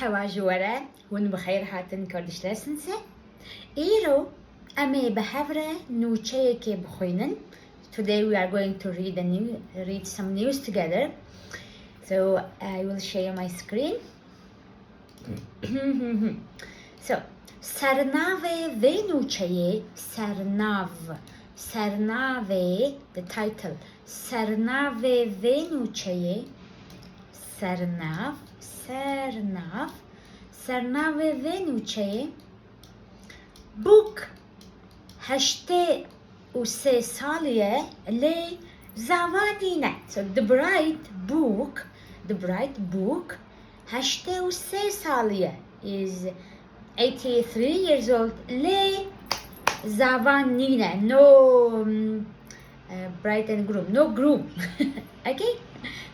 Havajuare, hun bخير هاتن Kurdish lessons. Iro ame behavre nuche ke bخoinen. Today we are going to read some news together. So I will share my screen. So Sernave venuche Sernave, the title Sernave venuche Sernave venuche book هشته و سه سالیه لی زوانینه. So the bright book هشته و سه سالیه is 83 years old لی زوانینه. No bride and groom, no groom. Okay,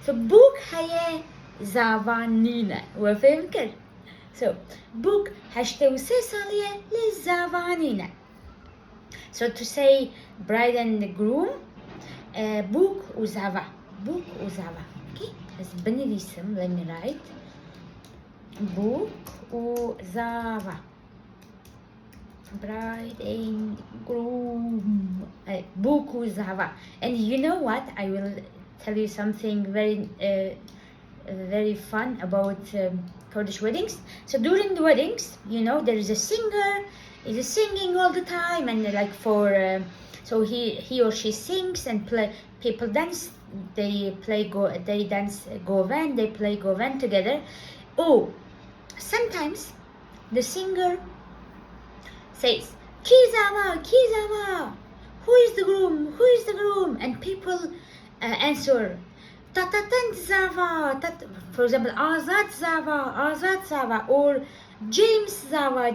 so book هي زوانینه وفهم كر. So book هشته و سه سالیه لی زوانینه. So to say bride and groom, book uzava. Okay, as benedisim, let me write. Book uzava. Bride and groom. Book uzava. And you know what? I will tell you something very fun about Kurdish weddings. So during the weddings, you know, there is a singer. Is singing all the time, and like for so he or she sings and play. People dance. They dance govan. They play govan together. Oh, sometimes the singer says Kizava. Who is the groom? And people answer Tatatan Zava. For example, Azad Zava, or James Zava,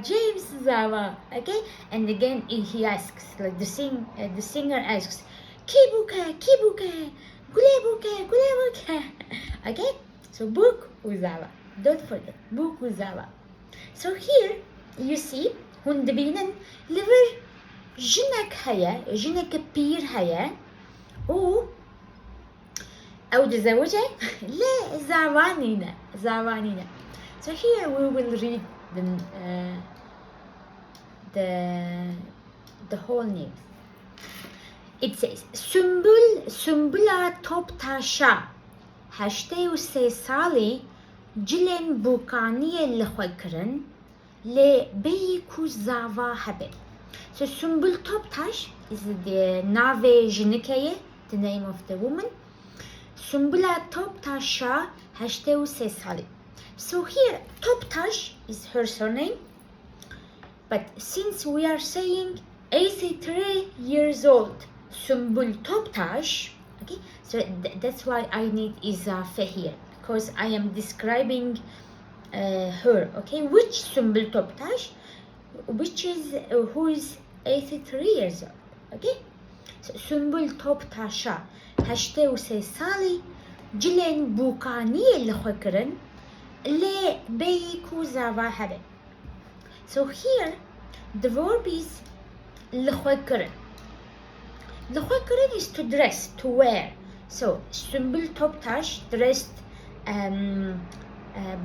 okay? And again he asks, like the singer asks, Kibuke, Gulebuke. Okay? So book uzava. Don't forget, book uzava. So here you see hundebinen liver jinek pir haya او تزوجه لا زوانينه. So here we will read the whole news. It says Sumbula top tasha هشته و سه سالی جلن بوکانی لخوکرن لبی کو زاوا هبه. So Sumbul Toptash is the nave jinikaye, the name of the woman. Sumbula Toptasha هشته و سه سالی. So here, Toptash is her surname, but since we are saying 83 years old, Sumbul Toptash, okay, so that's why I need izafe here, because I am describing her, okay, which Sumbul Toptash, which is, who is 83 years old, okay, so Sumbul Toptasha, هشته و سه سالی جلن بوکانی لخوکرن Le beiku zava habe. So here the verb is لخوكرن. لخوكرن is to dress, to wear. So Sumbul Toptash dressed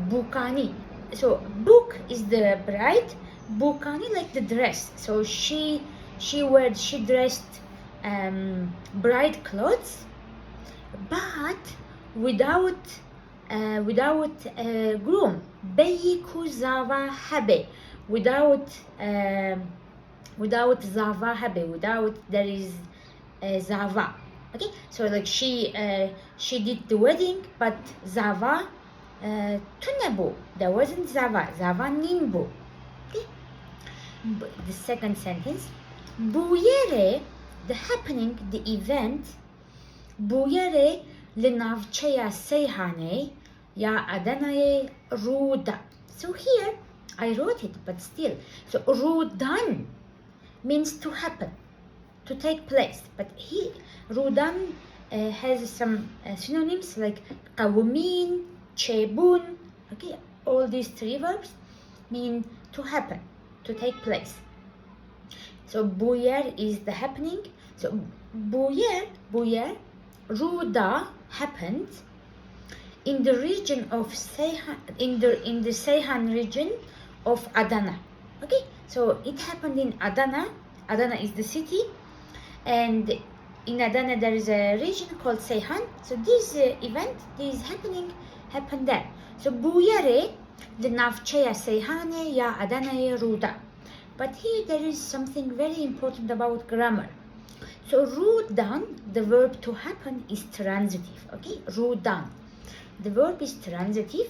Bukani. So Buk is the bride, Bukani like the dress. So she dressed bride clothes, but without groom. Beiku zava habe. Without zava habe. Without there is zava. Okay. So like she did the wedding, but zava tunabu. There wasn't zava. Zava ninbu. Okay. The second sentence. Buyere, the happening, the event. Buyere لنافچه سیحانه یا ادنای رودا. So here I wrote it, but still. So rudan means to happen, to take place. But here rudan has some synonyms like qawmin, chebun. Okay, all these three verbs mean to happen, to take place. So buyer is the happening. So buyer Ruda happened in the region of Seyhan, in the Seyhan region of Adana. Okay, so it happened in Adana. Adana is the city, and in Adana there is a region called Seyhan. So this event, this happening, happened there. So Buyare, the navchaya Seyhane ya Adana Ruda. But here there is something very important about grammar. So rudan, the verb to happen, is transitive. Okay, rudan, the verb is transitive,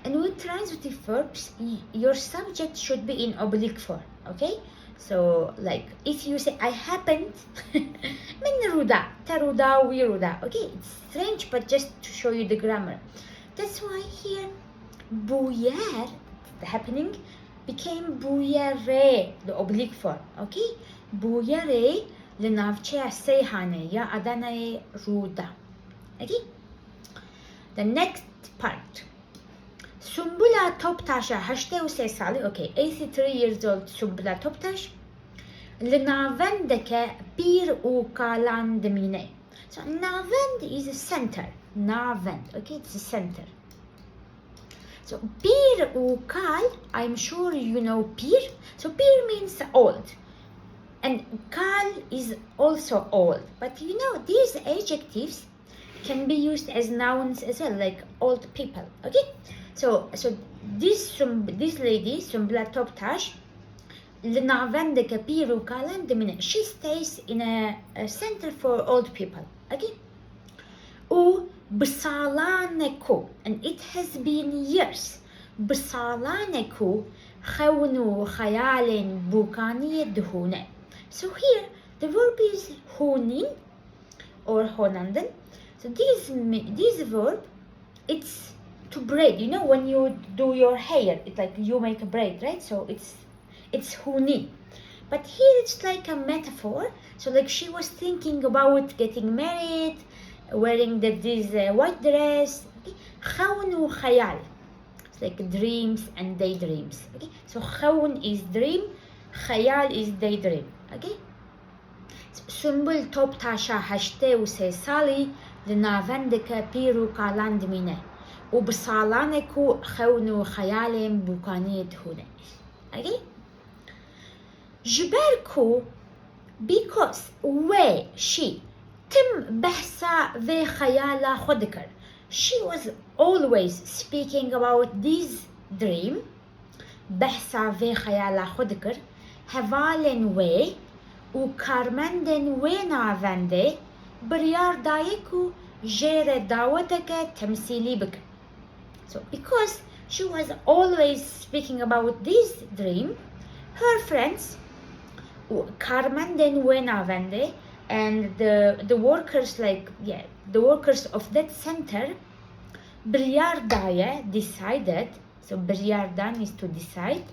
and with transitive verbs your subject should be in oblique form. Okay, so like if you say I happened من ruda taruda wiruda. Okay, it's strange, but just to show you the grammar. That's why here buyar, the happening, became buyare, the oblique form. Okay, buyare لنافچه Seyhane ya Adana Ruda. Okay, the next part. Sumbula Toptasha 83 سالي. Okay, 83 years old Sumbula Toptash. لناوندك بير وكالان دمينه. So Navend is a center. Navend, okay, it's a center. So Pir Ukal, I'm sure you know Pir. So Pir means old, and Kal is also old. But you know these adjectives can be used as nouns as well, like old people. Okay, so this lady Sumbula Toptash, لنعوندك Pir Ukalan Demine, she stays in a center for old people. Okay. بصالانكو, and it has been years. بصالانكو خونو خيال بوكانية دهونة. So here the verb is honin or honanden. So this verb, it's to braid. You know when you do your hair, it's like you make a braid, right? So it's honin. But here it's like a metaphor. So like she was thinking about getting married, wearing this white dress. Okay, خون وخيال, it's like dreams and daydreams. Okay, so خون is dream, خيال is daydream. Okay, سنبل Toptasha 83 سالي لناوندك بيرو كالان دمينه وبصالانكو خون وخيال بوكانية هنا. Okay, جبركو because where she تم بحثا في خيالة خدكر. She was always speaking about this dream. بحثا في خيالة خدكر. هفالن وي وكارمندن ويناونده بريار دايكو جير داوتك تمثيلي بك. So because she was always speaking about this dream, her friends Carmenden Wenavende and the workers, the workers of that center, Briardaya decided. So Briardan is to decide.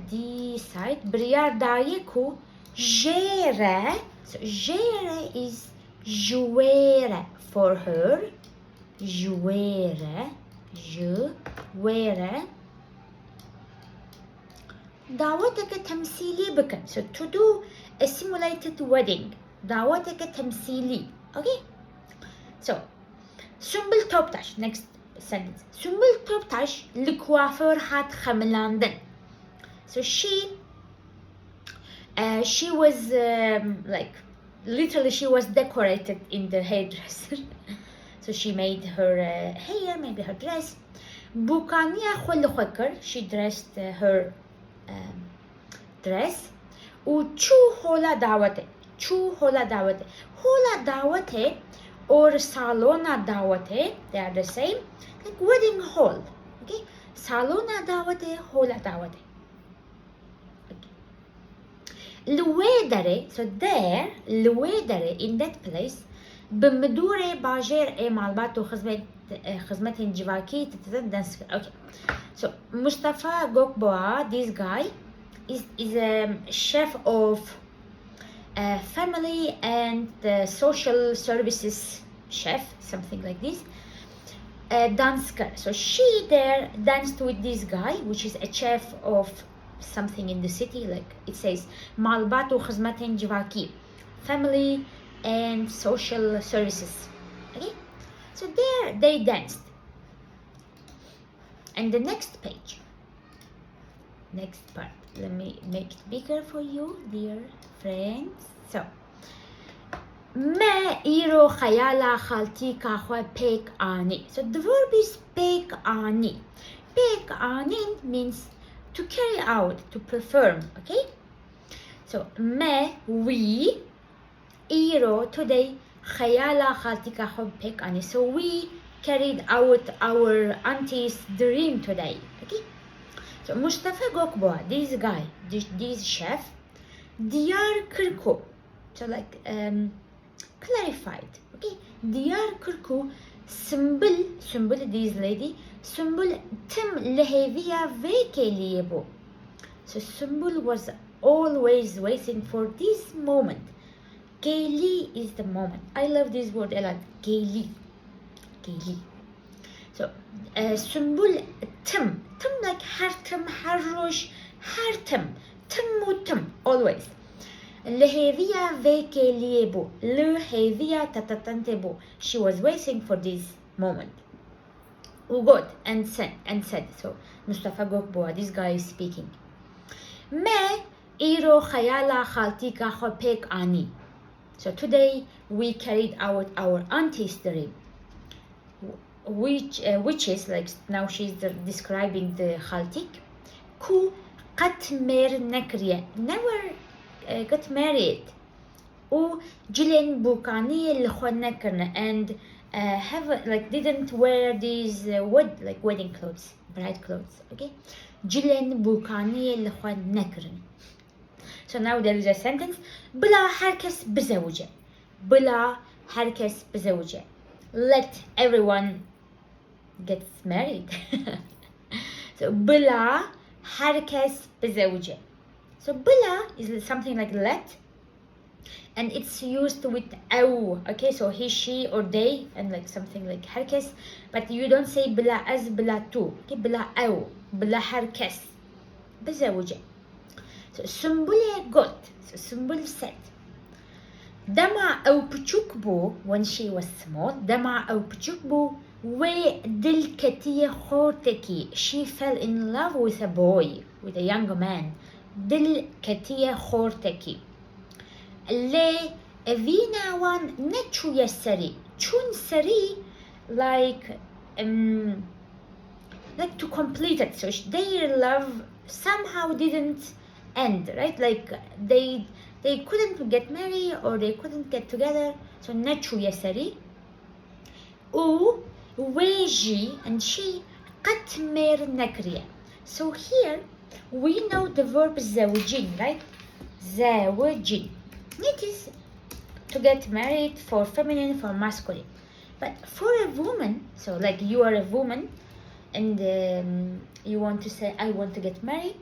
Decide. Briardaya ku jere. So jere is jouere for her. Jouere. دعوتك تمثيلي بك. So to do a simulated wedding. دعوتك تمثيلي. Okay. So سنبل Toptash, next sentence. سنبل Toptash لكوافور هات خملاندن. So she was like literally she was decorated in the hairdresser. So she made her hair, maybe her dress. بوكانيا خل خكر, she dressed her dress. وچو هولا دعوته. چو هولا دعوته. هولا دعوته or salona dawate, they are the same, like wedding hall. Okay, salona dawate, hola dawate. Luedere, so there, luedere, in that place, بمدورة باجر مالبات وخدمة جواكي تتدنس. Okay, so Mustafa Gokboa, this guy is a chef of family and social services chef, something like this. Dansker. So she there danced with this guy, which is a chef of something in the city, like it says Malbat و خدمة جواكي, family and social services. Okay, so there they danced. And the next page, next part, let me make it bigger for you, dear friends. So ما إيرو خيالا خالتي كاخوا بيك آني. So the verb is بيك آني. بيك آني means to carry out, to perform, okay? So ما we إيرو today خيالا خالتي كاخوا بيك آني. So we carried out our auntie's dream today, okay? So Mustafa Gokboa, this guy, this chef, Diyar Kirko. So like clarified, okay? Diyar Kirko, Sumbul, this lady, Sumbul Tim Lehevia Vekeliebo. So Sumbul was always waiting for this moment. Keli is the moment. I love this word a lot. Keli. So Sumbul Tim like Hartim, Harrosh, Hartim, Tim, always. Lehevia vekeliebo, Lehevia tatatantebo. She was waiting for this moment. Ugod and said. So Mustafa Gokboa, this guy is speaking. Me iro khayala khalti ka khopek ani. So today we carried out our auntie's dream, which is like now she's describing the khaltik. Ku qatmer nakriya, never got married. Or Jillian Bukani Lkhonakern and have like didn't wear these wedding clothes, bride clothes, okay? Jillian Bukani Lkhonakern. So now there is a sentence. بلا هركس بزوجة. بلا هركس بزوجة. Let everyone get married. So بلا هركس بزوجة. So بلا is something like let, and it's used with أو, okay? So he, she, or they, and like something like هركس, but you don't say بلا as بلا تو, okay? بلا أو, بلا هركس بزوجة. So Sumbule got. So Sumbul said, Dama au Puchukbu, when she was small, Dama au Puchukbu, we dil katiye khorteki. She fell in love with a boy, with a young man. Dil katiye khorteki. Le evina wan nechu yasari. Chun sari, like to complete it. So their love somehow didn't end, right? Like they couldn't get married or they couldn't get together. So nechu yasari. U weji, and she qatmer nakriya. So here we know the verb zawjin, right? Zawjin. It is to get married, for feminine, for masculine. But for a woman, so like you are a woman and you want to say I want to get married,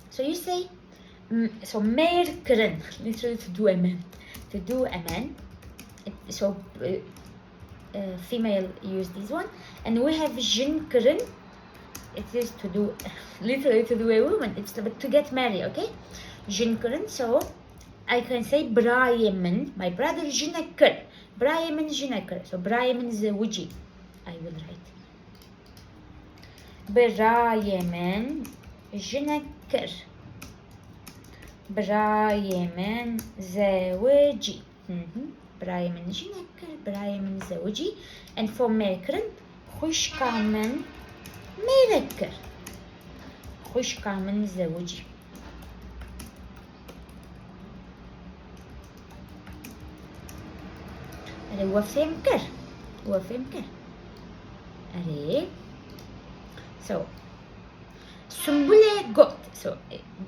so you say so mer keren, literally to do a man. So female use this one, and we have jin keren. It is to do, literally to do a woman. It's to get married, okay? Jin keren. So I can say Brian, my brother Jinakar. Brian Jinakar. So Brian is a wuji. I will write Brian Jinakar. Brian Zawji. Brian Jinakar. Brian Zawji. And for Mekran, Khushkaman Merekar. Khushkaman Zawji. وفهمكر. أري. So Sumbule got. So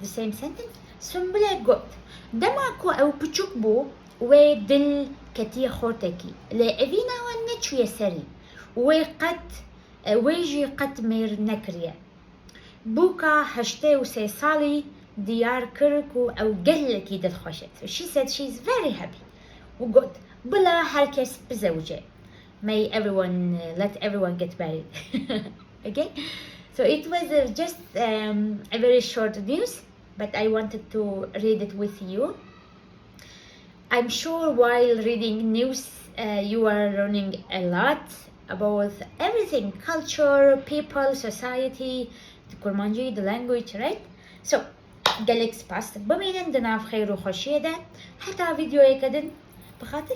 the same sentence. Sumbule got. دمعكو أو بتشكبو ودل كتير خورتكي لأبينا ونتشو يسري وقت ويجي قت مير نكريا بوكا هشتي وسيصالي ديار كركو أو قلكي دل خشت. So she said she's very happy وقد بلا هركس بزوجة. May everyone let everyone get married. Okay, so it was just a very short news, but I wanted to read it with you. I'm sure while reading news you are learning a lot about everything, culture, people, society, the Kurmanji, the language, right? So, Galax past بمين عندنا في خير وخشية ده حتى فيديو يكدن بخاطر